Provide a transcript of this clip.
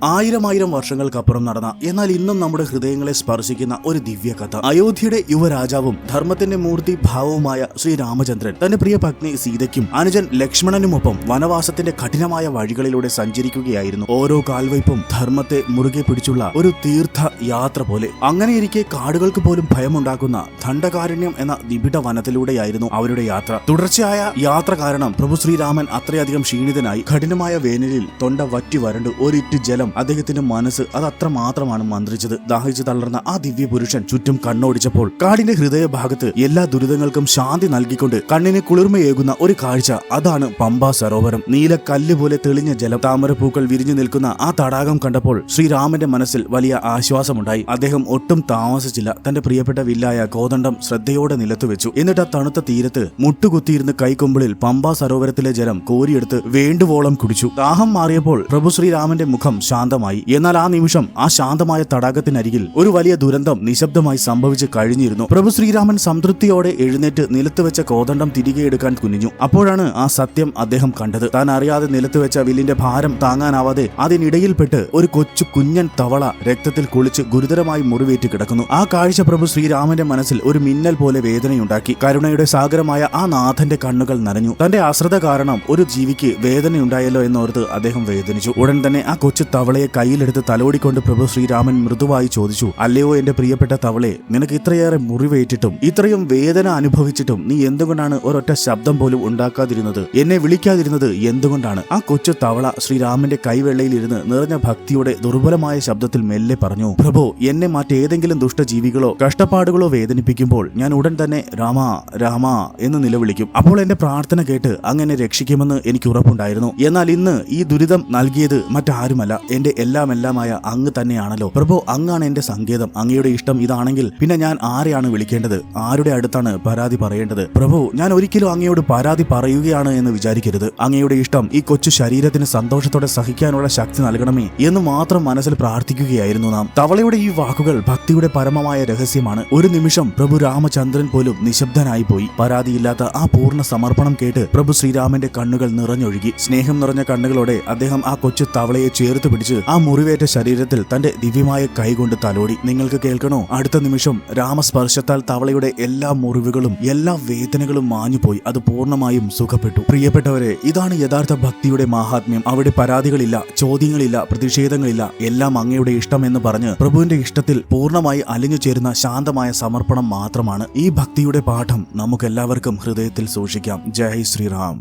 ആയിരം വർഷങ്ങൾക്കപ്പുറം നടന്ന എന്നാൽ ഇന്നും നമ്മുടെ ഹൃദയങ്ങളെ സ്പർശിക്കുന്ന ഒരു ദിവ്യ കഥ. അയോധ്യയുടെ യുവരാജാവും ധർമ്മത്തിന്റെ മൂർത്തി ഭാവവുമായ ശ്രീരാമചന്ദ്രൻ തന്റെ പ്രിയ പത്നി സീതയ്ക്കും അനുജൻ ലക്ഷ്മണനുമൊപ്പം വനവാസത്തിന്റെ കഠിനമായ വഴികളിലൂടെ സഞ്ചരിക്കുകയായിരുന്നു. ഓരോ കാൽവയ്പും ധർമ്മത്തെ മുറുകെ പിടിച്ചുള്ള ഒരു തീർത്ഥ യാത്ര പോലെ. അങ്ങനെയിരിക്കെ കാടുകൾക്ക് പോലും ഭയമുണ്ടാക്കുന്ന ദണ്ഡകാരണ്യം എന്ന നിബിഡ വനത്തിലൂടെയായിരുന്നു അവരുടെ യാത്ര. തുടർച്ചയായ യാത്ര കാരണം പ്രഭു ശ്രീരാമൻ അത്രയധികം ക്ഷീണിതനായി കഠിനമായ വേനലിൽ തൊണ്ട വറ്റി വരണ്ടു ഒരിറ്റ് ജലം അദ്ദേഹത്തിന്റെ മനസ്സ് അത് അത്രമാത്രമാണ് മന്ത്രിച്ചത്. ദാഹിച്ചു തളർന്ന ആ ദിവ്യ പുരുഷൻ ചുറ്റും കണ്ണോടിച്ചപ്പോൾ കാടിന്റെ ഹൃദയഭാഗത്ത് എല്ലാ ദുരിതങ്ങൾക്കും ശാന്തി നൽകിക്കൊണ്ട് കണ്ണിന് കുളിർമയേകുന്ന ഒരു കാഴ്ച, അതാണ് പമ്പാ സരോവരം. നീലക്കല്ല് പോലെ തെളിഞ്ഞ ജലം, താമരപ്പൂക്കൾ വിരിഞ്ഞു നിൽക്കുന്ന ആ തടാകം കണ്ടപ്പോൾ ശ്രീരാമന്റെ മനസ്സിൽ വലിയ ആശ്വാസമുണ്ടായി. അദ്ദേഹം ഒട്ടും താമസിച്ചില്ല. തന്റെ പ്രിയപ്പെട്ട വില്ലായ കോദണ്ഡം ശ്രദ്ധയോടെ നിലത്തുവെച്ചു. എന്നിട്ട് ആ തണുത്ത തീരത്ത് മുട്ടുകുത്തിയിരുന്ന് കൈക്കൊമ്പിളിൽ പമ്പാ സരോവരത്തിലെ ജലം കോരിയെടുത്ത് വേണ്ടുവോളം കുടിച്ചു. ദാഹം മാറിയപ്പോൾ പ്രഭു ശ്രീരാമന്റെ മുഖം ശാന്തമായി. എന്നാൽ ആ നിമിഷം ആ ശാന്തമായ തടാകത്തിനരികിൽ ഒരു വലിയ ദുരന്തം നിശബ്ദമായി സംഭവിച്ചു കഴിഞ്ഞിരുന്നു. പ്രഭു ശ്രീരാമൻ സംതൃപ്തിയോടെ എഴുന്നേറ്റ് നിലത്തുവെച്ച കോദണ്ഡം തിരികെ എടുക്കാൻ കുനിഞ്ഞു. അപ്പോഴാണ് ആ സത്യം അദ്ദേഹം കണ്ടത്. താൻ അറിയാതെ നിലത്തുവെച്ച വില്ലിന്റെ ഭാരം താങ്ങാനാവാതെ അതിനിടയിൽപ്പെട്ട് ഒരു കൊച്ചു കുഞ്ഞൻ തവള രക്തത്തിൽ കുളിച്ച് ഗുരുതരമായി മുറിവേറ്റ് കിടക്കുന്നു. ആ കാഴ്ച പ്രഭു ശ്രീരാമന്റെ മനസ്സിൽ ഒരു മിന്നൽ പോലെ വേദനയുണ്ടാക്കി. കരുണയുടെ സാഗരമായ ആ നാഥന്റെ കണ്ണുകൾ നനഞ്ഞു. തന്റെ അശ്രദ്ധ കാരണം ഒരു ജീവിക്ക് വേദനയുണ്ടായല്ലോ എന്നോർത്ത് അദ്ദേഹം വേദനിച്ചു. ഉടൻ തന്നെ ആ കൊച്ചു തവളയെ കയ്യിലെടുത്ത് തലോടിക്കൊണ്ട് പ്രഭു ശ്രീരാമൻ മൃദുവായി ചോദിച്ചു, അല്ലയോ എന്റെ പ്രിയപ്പെട്ട തവളെ, നിനക്ക് ഇത്രയേറെ മുറിവേറ്റിട്ടും ഇത്രയും വേദന അനുഭവിച്ചിട്ടും നീ എന്തുകൊണ്ടാണ് ഒരൊറ്റ ശബ്ദം പോലും ഉണ്ടാക്കാതിരുന്നത്? എന്നെ വിളിക്കാതിരുന്നത് എന്തുകൊണ്ടാണ്? ആ കൊച്ചു തവള ശ്രീരാമന്റെ കൈവെള്ളയിലിരുന്ന് നിറഞ്ഞ ഭക്തിയുടെ ദുർബലമായ ശബ്ദത്തിൽ മെല്ലെ പറഞ്ഞു, പ്രഭു, എന്നെ മറ്റേതെങ്കിലും ദുഷ്ടജീവികളോ കഷ്ടപ്പാടുകളോ വേദനിപ്പിക്കുമ്പോൾ ഞാൻ ഉടൻ തന്നെ രാമ രാമ എന്ന് നിലവിളിക്കും. അപ്പോൾ എന്റെ പ്രാർത്ഥന കേട്ട് അങ്ങനെ രക്ഷിക്കുമെന്ന് എനിക്ക് ഉറപ്പുണ്ടായിരുന്നു. എന്നാൽ ഇന്ന് ഈ ദുരിതം നൽകിയത് മറ്റാരുമല്ല, എന്റെ എല്ലാമായ അങ്ങ് തന്നെയാണല്ലോ. പ്രഭു, അങ്ങാണ് എന്റെ സങ്കേതം. അങ്ങയുടെ ഇഷ്ടം ഇതാണെങ്കിൽ പിന്നെ ഞാൻ ആരെയാണ് വിളിക്കേണ്ടത്? ആരുടെ അടുത്താണ് പരാതി പറയേണ്ടത്? പ്രഭു, ഞാൻ ഒരിക്കലും അങ്ങയോട് പരാതി പറയുകയാണ് എന്ന് വിചാരിക്കരുത്. അങ്ങയുടെ ഇഷ്ടം ഈ കൊച്ചു ശരീരത്തിന് സന്തോഷത്തോടെ സഹിക്കാനുള്ള ശക്തി നൽകണമേ എന്ന് മാത്രം മനസ്സിൽ പ്രാർത്ഥിക്കുകയായിരുന്നു നാം. തവളയുടെ ഈ വാക്കുകൾ ഭക്തിയുടെ പരമമായ രഹസ്യമാണ്. ഒരു നിമിഷം പ്രഭു രാമചന്ദ്രൻ പോലും നിശബ്ദനായി പോയി. പരാതിയില്ലാത്ത ആ പൂർണ്ണ സമർപ്പണം കേട്ട് പ്രഭു ശ്രീരാമന്റെ കണ്ണുകൾ നിറഞ്ഞൊഴുകി. സ്നേഹം നിറഞ്ഞ കണ്ണുകളോടെ അദ്ദേഹം ആ കൊച്ചു തവളയെ ചേർത്ത് പിടിച്ച് ആ മുറിവേറ്റ ശരീരത്തിൽ തന്റെ ദിവ്യമായ കൈകൊണ്ട് തലോടി. നിങ്ങൾക്ക് കേൾക്കണോ? അടുത്ത നിമിഷം രാമസ്പർശത്താൽ തവളയുടെ എല്ലാ മുറിവുകളും എല്ലാ വേദനകളും മാഞ്ഞുപോയി. അത് പൂർണ്ണമായും സുഖപ്പെട്ടു. പ്രിയപ്പെട്ടവരെ, ഇതാണ് യഥാർത്ഥ ഭക്തിയുടെ മാഹാത്മ്യം. അവിടെ പരാതികളില്ല, ചോദ്യങ്ങളില്ല, പ്രതിഷേധങ്ങളില്ല. എല്ലാം അങ്ങയുടെ ഇഷ്ടം എന്ന് പറഞ്ഞ് പ്രഭുവിന്റെ ഇഷ്ടത്തിൽ പൂർണ്ണമായി അലിഞ്ഞു ചേരുന്ന ശാന്തമായ സമർപ്പണം മാത്രമാണ്. ഈ ഭക്തിയുടെ പാഠം നമുക്കെല്ലാവർക്കും ഹൃദയത്തിൽ സൂക്ഷിക്കാം. ജയ് ശ്രീറാം.